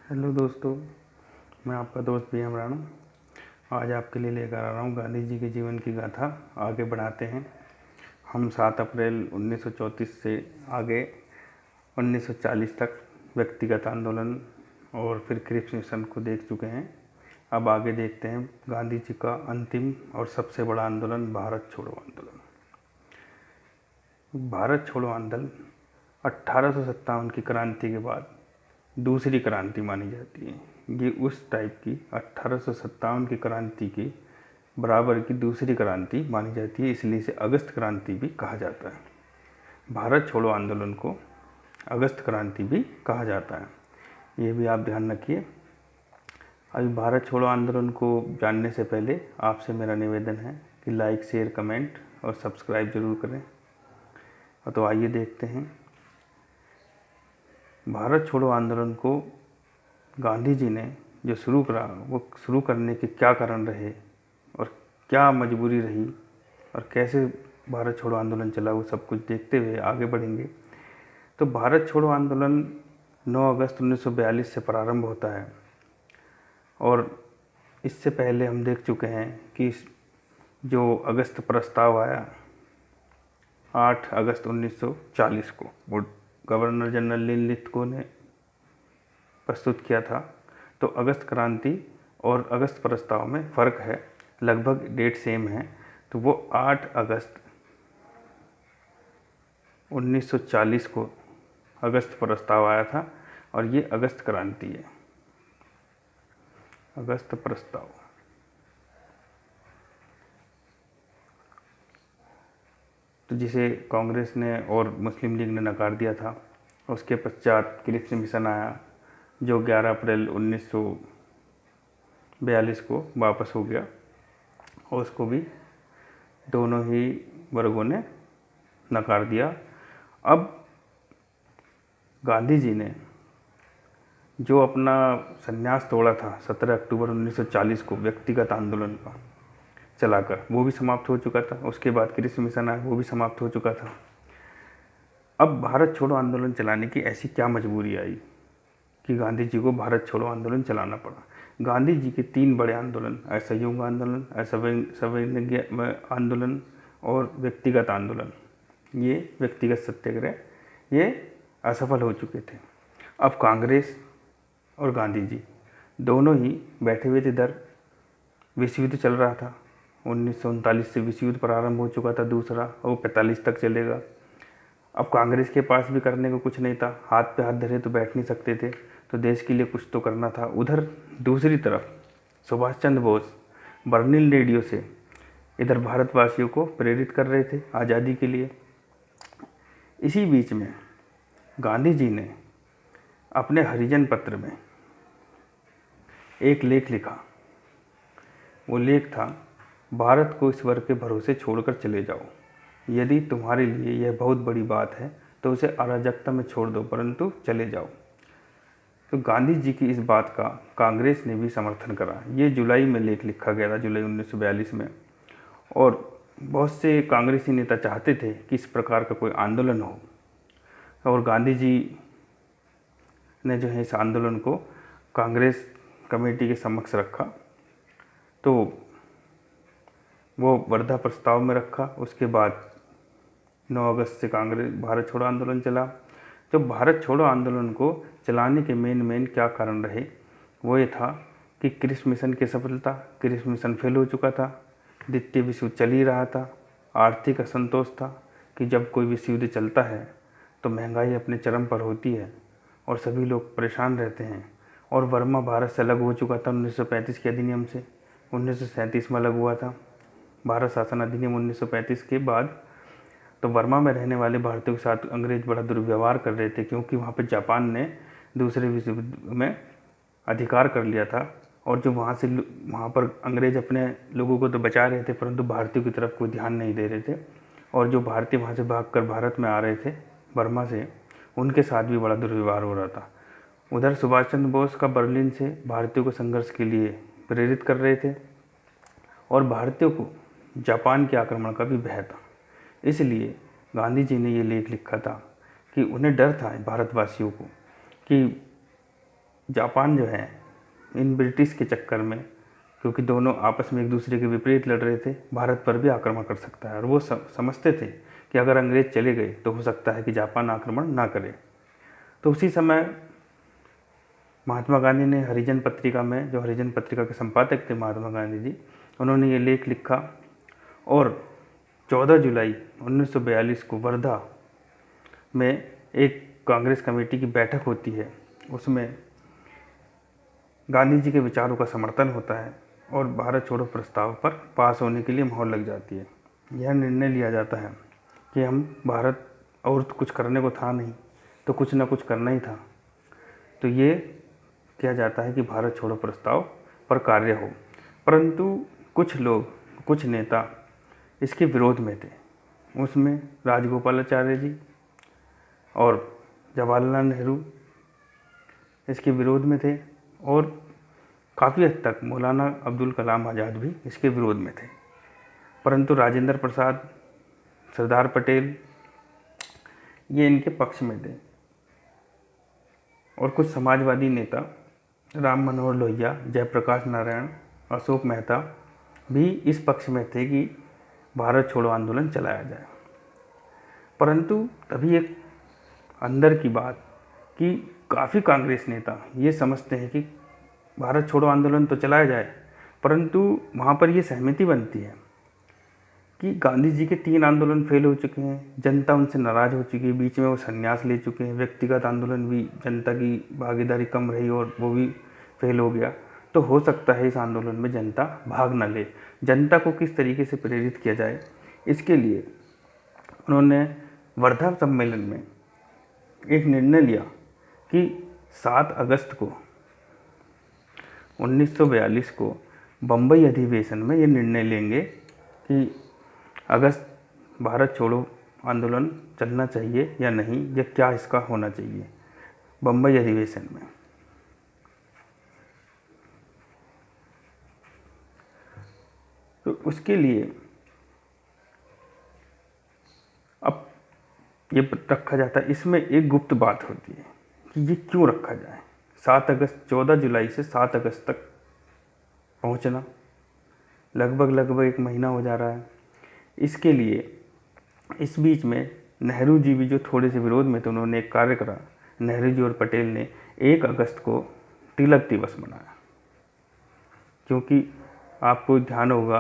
Hello दोस्तों, मैं आपका दोस्त पी एम राणा। आज आपके लिए लेकर आ रहा हूँ गांधी जी के जीवन की गाथा। आगे बढ़ाते हैं। हम 7 अप्रैल 1934 से आगे 1940 तक व्यक्तिगत आंदोलन और फिर क्रिप्स मिशन को देख चुके हैं। अब आगे देखते हैं गांधी जी का अंतिम और सबसे बड़ा आंदोलन, भारत छोड़ो आंदोलन। भारत छोड़ो आंदोलन 1857 की क्रांति के बाद दूसरी क्रांति मानी जाती है। ये उस टाइप की 1857 की क्रांति की बराबर की दूसरी क्रांति मानी जाती है, इसलिए इसे अगस्त क्रांति भी कहा जाता है। भारत छोड़ो आंदोलन को अगस्त क्रांति भी कहा जाता है, ये भी आप ध्यान रखिए। अभी भारत छोड़ो आंदोलन को जानने से पहले आपसे मेरा निवेदन है कि लाइक, शेयर, कमेंट और सब्सक्राइब जरूर करें। तो आइए देखते हैं। भारत छोड़ो आंदोलन को गांधी जी ने जो शुरू करा, वो शुरू करने के क्या कारण रहे और क्या मजबूरी रही और कैसे भारत छोड़ो आंदोलन चला, वो सब कुछ देखते हुए आगे बढ़ेंगे। तो भारत छोड़ो आंदोलन 9 अगस्त 1942 से प्रारंभ होता है और इससे पहले हम देख चुके हैं कि जो अगस्त प्रस्ताव आया 8 अगस्त 1940 को, वो गवर्नर जनरल लिनलिथगो ने प्रस्तुत किया था। तो अगस्त क्रांति और अगस्त प्रस्ताव में फ़र्क है, लगभग डेट सेम है। तो वो 8 अगस्त 1940 को अगस्त प्रस्ताव आया था और ये अगस्त क्रांति है, अगस्त प्रस्ताव। तो जिसे कांग्रेस ने और मुस्लिम लीग ने नकार दिया था। उसके पश्चात क्रिप्स मिशन आया जो 11 अप्रैल 1942 को वापस हो गया और उसको भी दोनों ही वर्गों ने नकार दिया। अब गांधी जी ने जो अपना संन्यास तोड़ा था 17 अक्टूबर 1940 को व्यक्तिगत आंदोलन का चलाकर, वो भी समाप्त हो चुका था। उसके बाद क्रिप्स मिशन आया, वो भी समाप्त हो चुका था। अब भारत छोड़ो आंदोलन चलाने की ऐसी क्या मजबूरी आई कि गांधी जी को भारत छोड़ो आंदोलन चलाना पड़ा। गांधी जी के 3 बड़े आंदोलन, असहयोग आंदोलन, असंवैधानिक आंदोलन और व्यक्तिगत आंदोलन, ये व्यक्तिगत सत्याग्रह, ये असफल हो चुके थे। अब कांग्रेस और गांधी जी दोनों ही बैठे हुए थे इधर। विश्व युद्ध चल रहा था, 1939 से विश्व युद्ध प्रारंभ हो चुका था दूसरा, और वो 45 तक चलेगा। अब कांग्रेस के पास भी करने को कुछ नहीं था, हाथ पे हाथ धरे तो बैठ नहीं सकते थे, तो देश के लिए कुछ तो करना था। उधर दूसरी तरफ सुभाष चंद्र बोस बर्लिन रेडियो से इधर भारतवासियों को प्रेरित कर रहे थे आज़ादी के लिए। इसी बीच में गांधी जी ने अपने हरिजन पत्र में एक लेख लिखा। वो लेख था, भारत को ईश्वर के भरोसे छोड़कर चले जाओ। यदि तुम्हारे लिए यह बहुत बड़ी बात है तो उसे अराजकता में छोड़ दो, परंतु चले जाओ। तो गांधी जी की इस बात का कांग्रेस ने भी समर्थन करा। ये जुलाई में लेख लिखा गया था, जुलाई 1942 में। और बहुत से कांग्रेसी नेता चाहते थे कि इस प्रकार का कोई आंदोलन हो, और गांधी जी ने जो है इस आंदोलन को कांग्रेस कमेटी के समक्ष रखा। तो वो वर्धा प्रस्ताव में रखा। उसके बाद 9 अगस्त से कांग्रेस भारत छोड़ो आंदोलन चला। तो भारत छोड़ो आंदोलन को चलाने के मेन क्या कारण रहे, वो ये था कि क्रिप्स मिशन की सफलता। क्रिप्स मिशन फेल हो चुका था, द्वितीय विश्व युद्ध चल ही रहा था, आर्थिक असंतोष था कि जब कोई विश्व युद्ध चलता है तो महंगाई अपने चरम पर होती है और सभी लोग परेशान रहते हैं। और बर्मा भारत से अलग हो चुका था 1935 के अधिनियम से, 1937 में अलग हुआ था भारत शासन अधिनियम 1935 के बाद। तो बर्मा में रहने वाले भारतीयों के साथ अंग्रेज बड़ा दुर्व्यवहार कर रहे थे, क्योंकि वहाँ पे जापान ने दूसरे विश्व युद्ध में अधिकार कर लिया था। और जो वहाँ पर अंग्रेज अपने लोगों को तो बचा रहे थे, परंतु भारतीयों की तरफ कोई ध्यान नहीं दे रहे थे। और जो भारतीय वहाँ से भागकर भारत में आ रहे थे बर्मा से, उनके साथ भी बड़ा दुर्व्यवहार हो रहा था। उधर सुभाष चंद्र बोस का बर्लिन से भारतीयों को संघर्ष के लिए प्रेरित कर रहे थे और भारतीयों को जापान के आक्रमण का भी भय था। इसलिए गांधी जी ने ये लेख लिखा था कि उन्हें डर था भारतवासियों को कि जापान जो है इन ब्रिटिश के चक्कर में, क्योंकि दोनों आपस में एक दूसरे के विपरीत लड़ रहे थे, भारत पर भी आक्रमण कर सकता है। और वो समझते थे कि अगर अंग्रेज चले गए तो हो सकता है कि जापान आक्रमण ना करे। तो उसी समय महात्मा गांधी ने हरिजन पत्रिका में, जो हरिजन पत्रिका के संपादक थे महात्मा गांधी जी, उन्होंने ये लेख लिखा और 14 जुलाई 1942 को वर्धा में एक कांग्रेस कमेटी की बैठक होती है। उसमें गांधी जी के विचारों का समर्थन होता है और भारत छोड़ो प्रस्ताव पर पास होने के लिए मोहर लग जाती है। यह निर्णय लिया जाता है कि हम भारत, और कुछ करने को था नहीं तो कुछ ना कुछ करना ही था, तो ये किया जाता है कि भारत छोड़ो प्रस्ताव पर कार्य हो। परंतु कुछ लोग, कुछ नेता इसके विरोध में थे। उसमें राजगोपालाचारी जी और जवाहरलाल नेहरू इसके विरोध में थे और काफ़ी हद तक मौलाना अब्दुल कलाम आज़ाद भी इसके विरोध में थे। परंतु राजेंद्र प्रसाद, सरदार पटेल ये इनके पक्ष में थे। और कुछ समाजवादी नेता राम मनोहर लोहिया, जयप्रकाश नारायण, अशोक मेहता भी इस पक्ष में थे कि भारत छोड़ो आंदोलन चलाया जाए। परंतु तभी एक अंदर की बात कि काफ़ी कांग्रेस नेता ये समझते हैं कि भारत छोड़ो आंदोलन तो चलाया जाए, परंतु वहाँ पर ये सहमति बनती है कि गांधी जी के 3 आंदोलन फेल हो चुके हैं, जनता उनसे नाराज़ हो चुकी है, बीच में वो संन्यास ले चुके हैं, व्यक्तिगत आंदोलन भी जनता की भागीदारी कम रही और वो भी फेल हो गया। तो हो सकता है इस आंदोलन में जनता भाग न ले। जनता को किस तरीके से प्रेरित किया जाए, इसके लिए उन्होंने वर्धा सम्मेलन में एक निर्णय लिया कि 7 अगस्त को 1942 को बम्बई अधिवेशन में ये निर्णय लेंगे कि अगस्त भारत छोड़ो आंदोलन चलना चाहिए या नहीं, या क्या इसका होना चाहिए बम्बई अधिवेशन में। तो उसके लिए अब ये रखा जाता है। इसमें एक गुप्त बात होती है कि ये क्यों रखा जाए। 7 अगस्त, 14 जुलाई से 7 अगस्त तक पहुंचना लगभग 1 महीना हो जा रहा है। इसके लिए इस बीच में नेहरू जी भी जो थोड़े से विरोध में थे, उन्होंने एक कार्य करा। नेहरू जी और पटेल ने 1 अगस्त को तिलक दिवस मनाया, क्योंकि आपको ध्यान होगा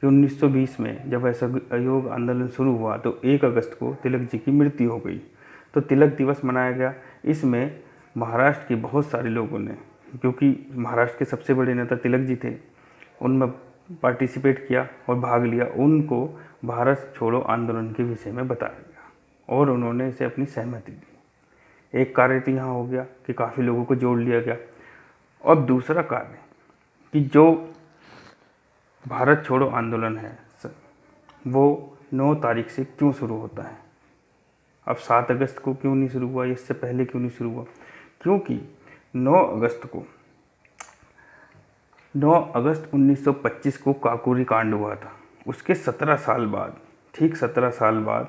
कि 1920 में जब असहयोग आंदोलन शुरू हुआ तो 1 अगस्त को तिलक जी की मृत्यु हो गई, तो तिलक दिवस मनाया गया। इसमें महाराष्ट्र के बहुत सारे लोगों ने, क्योंकि महाराष्ट्र के सबसे बड़े नेता तिलक जी थे, उनमें पार्टिसिपेट किया और भाग लिया। उनको भारत छोड़ो आंदोलन के विषय में बताया गया और उन्होंने इसे अपनी सहमति दी। एक कार्य तो यहाँ हो गया कि काफ़ी लोगों को जोड़ लिया गया। और दूसरा कार्य कि जो भारत छोड़ो आंदोलन है वो 9 तारीख से क्यों शुरू होता है। अब 7 अगस्त को क्यों नहीं शुरू हुआ, इससे पहले क्यों नहीं शुरू हुआ? क्योंकि 9 अगस्त 1925 को काकोरी कांड हुआ था। उसके 17 साल बाद, ठीक 17 साल बाद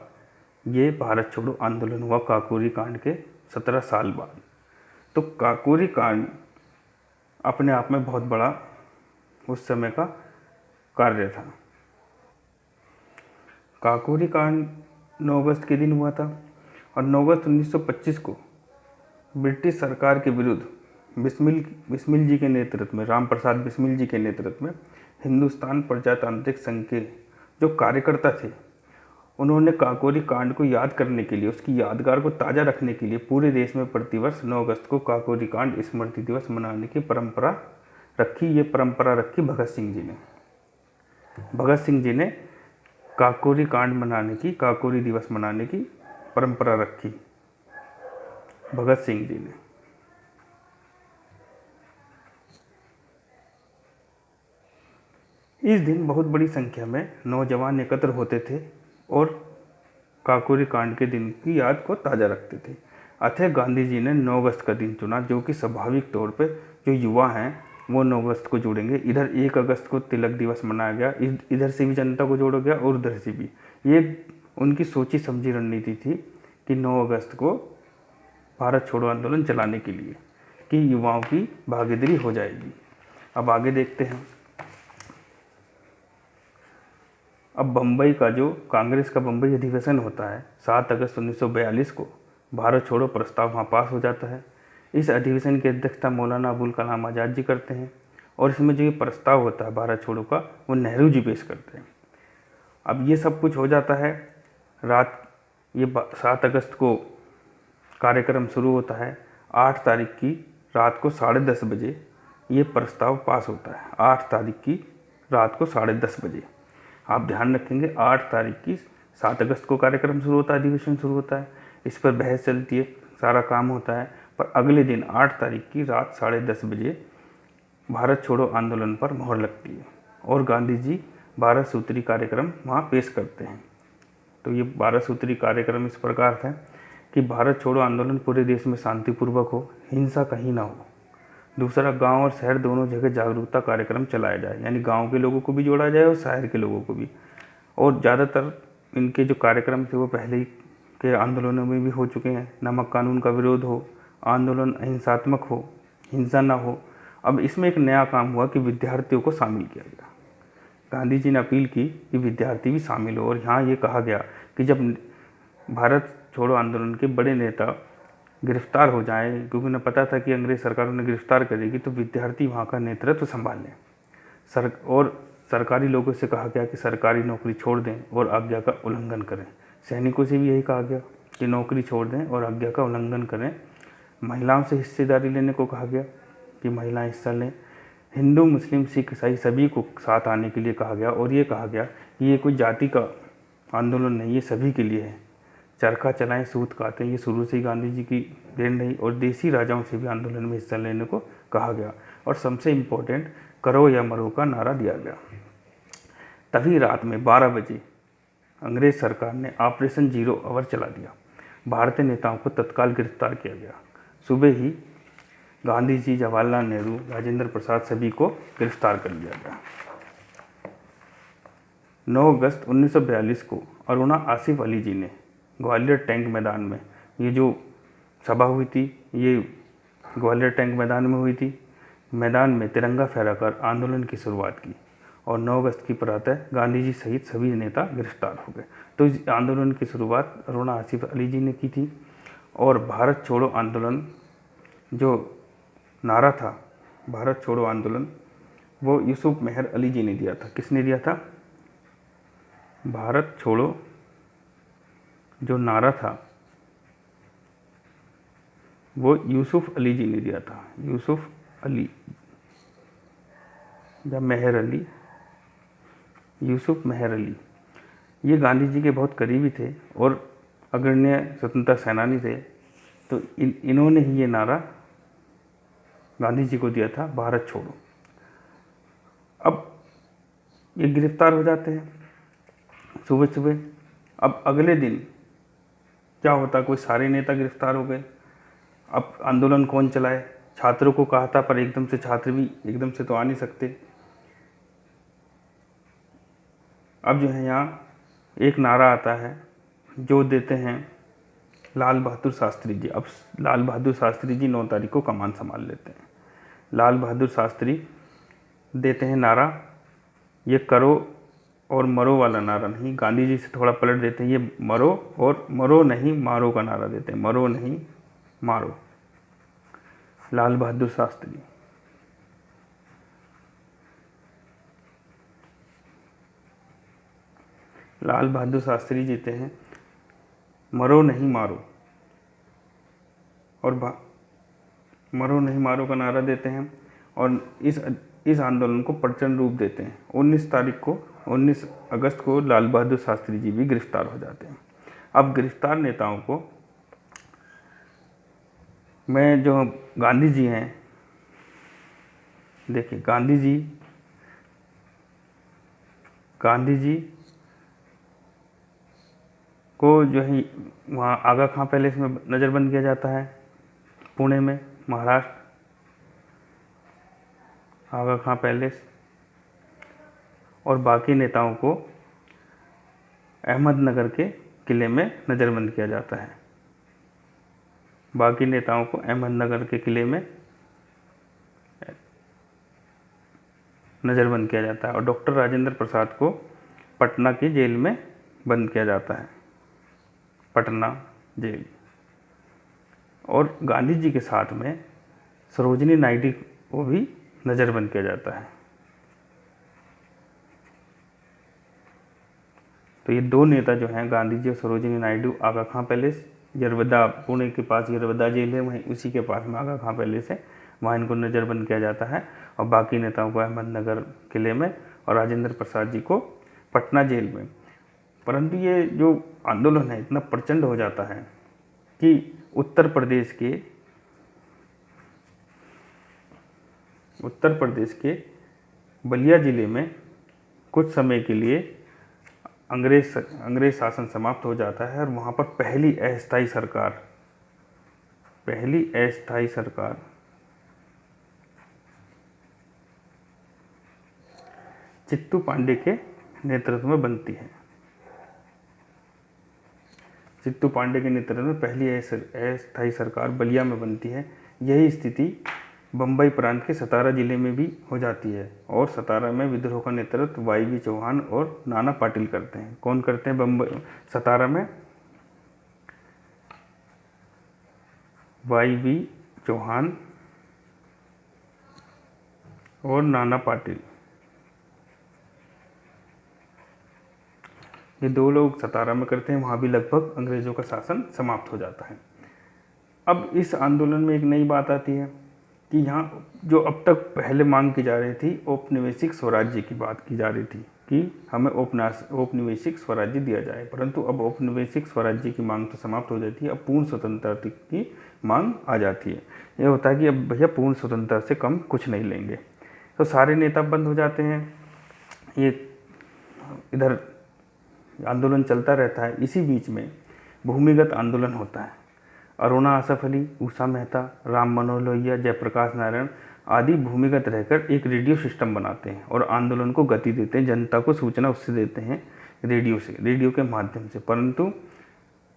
ये भारत छोड़ो आंदोलन हुआ, काकोरी कांड के 17 साल बाद। तो काकोरी कांड अपने आप में बहुत बड़ा उस समय का कार्य था। काकोरी कांड 9 अगस्त के दिन हुआ था और 9 अगस्त 1925 को ब्रिटिश सरकार के विरुद्ध बिस्मिल जी के नेतृत्व में, राम प्रसाद बिस्मिल जी के नेतृत्व में हिंदुस्तान प्रजातांत्रिक संघ के जो कार्यकर्ता थे, उन्होंने काकोरी कांड को याद करने के लिए, उसकी यादगार को ताज़ा रखने के लिए पूरे देश में प्रतिवर्ष 9 अगस्त को काकोरी कांड स्मृति दिवस मनाने की परंपरा रखी। ये परंपरा रखी भगत सिंह जी ने। भगत सिंह जी ने काकोरी कांड मनाने की, काकोरी दिवस मनाने की परंपरा रखी, भगत सिंह जी ने। इस दिन बहुत बड़ी संख्या में नौजवान एकत्र होते थे और काकोरी कांड के दिन की याद को ताज़ा रखते थे। अतः गांधी जी ने 9 अगस्त का दिन चुना, जो कि स्वाभाविक तौर पे जो युवा हैं वो 9 अगस्त को जोड़ेंगे। इधर 1 अगस्त को तिलक दिवस मनाया गया, इधर से भी जनता को जोड़ा गया और उधर से भी। ये उनकी सोची समझी रणनीति थी कि 9 अगस्त को भारत छोड़ो आंदोलन चलाने के लिए। कि युवाओं की भागीदारी हो जाएगी। अब आगे देखते हैं। अब बम्बई का जो कांग्रेस का बम्बई अधिवेशन होता है 7 अगस्त 1942 को भारत छोड़ो प्रस्ताव वहाँ पास हो जाता है। इस अधिवेशन की अध्यक्षता मौलाना अबुल कलाम आज़ाद जी करते हैं और इसमें जो ये प्रस्ताव होता है भारत छोड़ो का वो नेहरू जी पेश करते हैं। अब ये सब कुछ हो जाता है। रात ये 7 अगस्त को कार्यक्रम शुरू होता है। 8 तारीख की रात को 10:30 बजे ये प्रस्ताव पास होता है। 8 तारीख की रात को 10:30 बजे आप ध्यान रखेंगे। 8 तारीख की 7 अगस्त को कार्यक्रम शुरू होता है, अधिवेशन शुरू होता है, इस पर बहस चलती है, सारा काम होता है। पर अगले दिन 8 तारीख की रात 10:30 बजे भारत छोड़ो आंदोलन पर मोहर लगती है और गांधी जी 12 सूत्री कार्यक्रम वहाँ पेश करते हैं। तो ये 12 सूत्री कार्यक्रम इस प्रकार था कि भारत छोड़ो आंदोलन पूरे देश में शांतिपूर्वक हो, हिंसा कहीं ना हो। दूसरा, गांव और शहर दोनों जगह जागरूकता कार्यक्रम चलाया जाए, यानी गांव के लोगों को भी जोड़ा जाए और शहर के लोगों को भी। और ज़्यादातर इनके जो कार्यक्रम थे वो पहले के आंदोलनों में भी हो चुके हैं। नमक कानून का विरोध हो, आंदोलन अहिंसात्मक हो, हिंसा ना हो। अब इसमें एक नया काम हुआ कि विद्यार्थियों को शामिल किया गया। गांधी जी ने अपील की कि विद्यार्थी भी शामिल हो और यहाँ ये कहा गया कि जब भारत छोड़ो आंदोलन के बड़े नेता गिरफ्तार हो जाएं, क्योंकि उन्हें पता था कि अंग्रेज सरकार उन्हें गिरफ्तार करेगी, तो विद्यार्थी वहाँ का नेतृत्व संभाल लें। और सरकारी लोगों से कहा गया कि सरकारी नौकरी छोड़ दें और आज्ञा का उल्लंघन करें। सैनिकों से भी यही कहा गया कि नौकरी छोड़ दें और आज्ञा का उल्लंघन करें। महिलाओं से हिस्सेदारी लेने को कहा गया कि महिलाएं हिस्सा लें। हिंदू, मुस्लिम, सिख, ईसाई सभी को साथ आने के लिए कहा गया और ये कहा गया कि ये कोई जाति का आंदोलन नहीं, ये सभी के लिए है। चरखा चलाएं सूत काटें, ये शुरू से ही गांधी जी की देन रही। और देसी राजाओं से भी आंदोलन में हिस्सा लेने को कहा गया और सबसे इम्पोर्टेंट, करो या मरो का नारा दिया गया। तभी रात में 12 बजे अंग्रेज सरकार ने ऑपरेशन जीरो आवर चला दिया। भारतीय नेताओं को तत्काल गिरफ्तार किया गया। सुबह ही गांधी जी, जवाहरलाल नेहरू, राजेंद्र प्रसाद सभी को गिरफ्तार कर लिया गया। 9 अगस्त 1942 को अरुणा आसिफ अली जी ने ग्वालियर टैंक मैदान में, ये जो सभा हुई थी ये ग्वालियर टैंक मैदान में हुई थी, मैदान में तिरंगा फहराकर आंदोलन की शुरुआत की और 9 अगस्त की प्रातः गांधी जी सहित सभी नेता गिरफ्तार हो गए। तो इस आंदोलन की शुरुआत अरुणा आसिफ अली जी ने की थी। और भारत छोड़ो आंदोलन जो नारा था, भारत छोड़ो आंदोलन, वो यूसुफ मेहर अली जी ने दिया था। किसने दिया था? भारत छोड़ो जो नारा था वो यूसुफ अली जी ने दिया था। यूसुफ अली या मेहर अली, यूसुफ मेहर अली, ये गांधी जी के बहुत करीबी थे और अग्रणी स्वतंत्रता सेनानी थे। तो इन्होंने ही ये नारा गांधी जी को दिया था, भारत छोड़ो। अब ये गिरफ्तार हो जाते हैं सुबह सुबह। अब अगले दिन क्या होता, कोई सारे नेता गिरफ्तार हो गए। अब आंदोलन कौन चलाए? छात्रों को कहा था, पर एकदम से छात्र भी एकदम से तो आ नहीं सकते। अब जो है यहाँ एक नारा आता है जो देते हैं लाल बहादुर शास्त्री जी। अब लाल बहादुर शास्त्री जी 9 तारीख को कमान संभाल लेते हैं। लाल बहादुर शास्त्री देते हैं नारा, ये करो और मरो वाला नारा नहीं, गांधी जी से थोड़ा पलट देते हैं, ये मरो और मरो नहीं मारो का नारा देते हैं। मरो नहीं मारो। लाल बहादुर शास्त्री। लाल बहादुर शास्त्री जीते हैं मरो नहीं मारो और मरो नहीं मारो का नारा देते हैं और इस आंदोलन को प्रचंड रूप देते हैं। 19 अगस्त को लाल बहादुर शास्त्री जी भी गिरफ्तार हो जाते हैं। अब गिरफ्तार नेताओं को मैं जो गांधी जी हैं, देखिए गांधी जी को जो है वहाँ आगा खां पैलेस में नज़रबंद किया जाता है, पुणे में, महाराष्ट्र, आगा खां पैलेस। और बाकी नेताओं को अहमदनगर के किले में नज़रबंद किया जाता है। बाकी नेताओं को अहमदनगर के किले में नज़रबंद किया जाता है और डॉक्टर राजेंद्र प्रसाद को पटना की जेल में बंद किया जाता है, पटना जेल। और गांधी जी के साथ में सरोजिनी नायडू को भी नज़रबंद किया जाता है। तो ये दो नेता जो हैं, गांधी जी और सरोजिनी नायडू, आगा खां पैलेस, यरवदा, पुणे के पास यरवदा जेल है, वहीं उसी के पास में आगा खां पैलेस है, वहाँ इनको नज़रबंद किया जाता है। और बाकी नेताओं को अहमदनगर किले में और राजेंद्र प्रसाद जी को पटना जेल में। परंतु ये जो आंदोलन है इतना प्रचंड हो जाता है कि उत्तर प्रदेश के बलिया ज़िले में कुछ समय के लिए अंग्रेज शासन समाप्त हो जाता है और वहाँ पर पहली अस्थायी सरकार चित्तू पांडे के नेतृत्व में बनती है। चित्तू पांडे के नेतृत्व में पहली अस्थायी सरकार बलिया में बनती है। यही स्थिति बम्बई प्रांत के सतारा जिले में भी हो जाती है और सतारा में विद्रोह का नेतृत्व वाई.बी. चौहान और नाना पाटिल करते हैं। कौन करते हैं सतारा में? वाई.बी. चौहान और नाना पाटिल, ये दो लोग सतारा में करते हैं। वहाँ भी लगभग अंग्रेज़ों का शासन समाप्त हो जाता है। अब इस आंदोलन में एक नई बात आती है कि यहाँ जो अब तक पहले मांग की जा रही थी, औपनिवेशिक स्वराज्य की बात की जा रही थी कि हमें औपनिवेशिक स्वराज्य दिया जाए, परंतु अब औपनिवेशिक स्वराज्य की मांग तो समाप्त हो जाती है। अब पूर्ण स्वतंत्रता की मांग आ जाती है। यह होता है कि अब भैया पूर्ण स्वतंत्रता से कम कुछ नहीं लेंगे। तो सारे नेता बंद हो जाते हैं। ये इधर आंदोलन चलता रहता है। इसी बीच में भूमिगत आंदोलन होता है। अरुणा आसफ अली, उषा मेहता, राम मनोहर लोहिया, जयप्रकाश नारायण आदि भूमिगत रहकर एक रेडियो सिस्टम बनाते हैं और आंदोलन को गति देते हैं। जनता को सूचना उससे देते हैं, रेडियो के माध्यम से। परंतु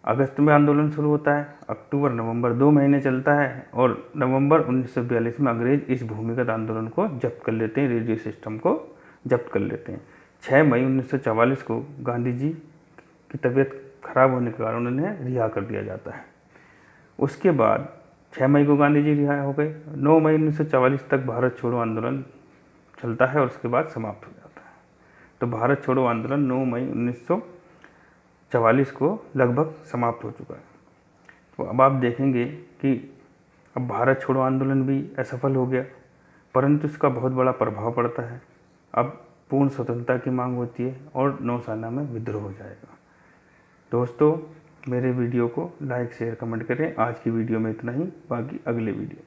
अगस्त में आंदोलन शुरू होता है, अक्टूबर नवंबर 2 महीने चलता है और नवंबर 1942 में अंग्रेज इस भूमिगत आंदोलन को जब्त कर लेते हैं, रेडियो सिस्टम को जब्त कर लेते हैं। 6 मई 1944 को गांधी जी की तबीयत खराब होने के कारण उन्हें रिहा कर दिया जाता है। उसके बाद 6 मई को गांधी जी रिहा हो गए। 9 मई 1944 तक भारत छोड़ो आंदोलन चलता है और उसके बाद समाप्त हो जाता है। तो भारत छोड़ो आंदोलन 9 मई 1944 को लगभग समाप्त हो चुका है। तो अब आप देखेंगे कि अब भारत छोड़ो आंदोलन भी असफल हो गया, परंतु इसका बहुत बड़ा प्रभाव पड़ता है। अब पूर्ण स्वतंत्रता की मांग होती है और नौसेना में विद्रोह हो जाएगा। दोस्तों, मेरे वीडियो को लाइक शेयर कमेंट करें। आज की वीडियो में इतना ही, बाकी अगले वीडियो